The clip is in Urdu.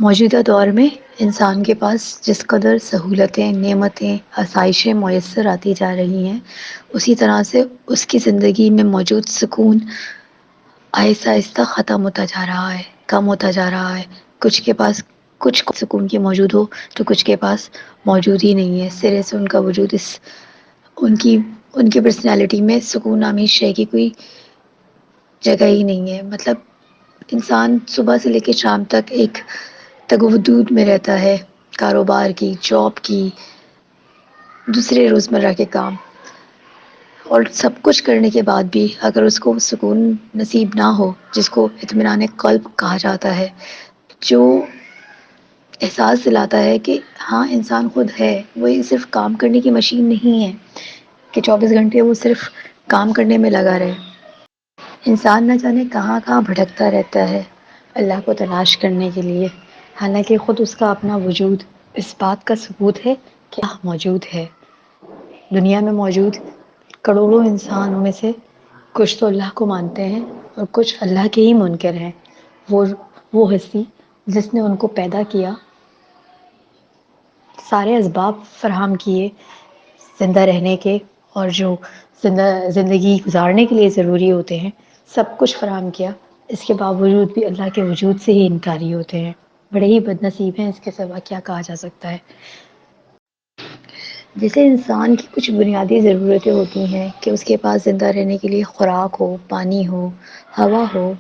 موجودہ دور میں انسان کے پاس جس قدر سہولتیں، نعمتیں، آسائشیں میسر آتی جا رہی ہیں، اسی طرح سے اس کی زندگی میں موجود سکون آہستہ آہستہ ختم ہوتا جا رہا ہے، کم ہوتا جا رہا ہے۔ کچھ کے پاس کچھ سکون کی موجود ہو تو کچھ کے پاس موجود ہی نہیں ہے، سرے سے ان کا وجود ان کی ان کی پرسنالٹی میں سکون نامی شے کی کوئی جگہ ہی نہیں ہے۔ مطلب انسان صبح سے لے کے شام تک ایک تگودود میں رہتا ہے، کاروبار کی، جاب کی، دوسرے روزمرہ کے کام، اور سب کچھ کرنے کے بعد بھی اگر اس کو سکون نصیب نہ ہو، جس کو اطمینان قلب کہا جاتا ہے، جو احساس دلاتا ہے کہ ہاں انسان خود ہے، وہ صرف کام کرنے کی مشین نہیں ہے کہ 24 گھنٹے وہ صرف کام کرنے میں لگا رہے۔ انسان نہ جانے کہاں کہاں بھٹکتا رہتا ہے اللہ کو تلاش کرنے کے لیے، حالانکہ خود اس کا اپنا وجود اس بات کا ثبوت ہے کہ موجود ہے۔ دنیا میں موجود کروڑوں انسانوں میں سے کچھ تو اللہ کو مانتے ہیں اور کچھ اللہ کے ہی منکر ہیں۔ وہ ہستی جس نے ان کو پیدا کیا، سارے اسباب فراہم کیے زندہ رہنے کے، اور جو زندگی گزارنے کے لیے ضروری ہوتے ہیں سب کچھ فراہم کیا، اس کے باوجود بھی اللہ کے وجود سے ہی انکاری ہوتے ہیں۔ بڑے ہی بد نصیب ہیں، اس کے سوا کیا کہا جا سکتا ہے۔ جیسے انسان کی کچھ بنیادی ضرورتیں ہوتی ہیں کہ اس کے پاس زندہ رہنے کے لیے خوراک ہو، پانی ہو، ہوا ہو،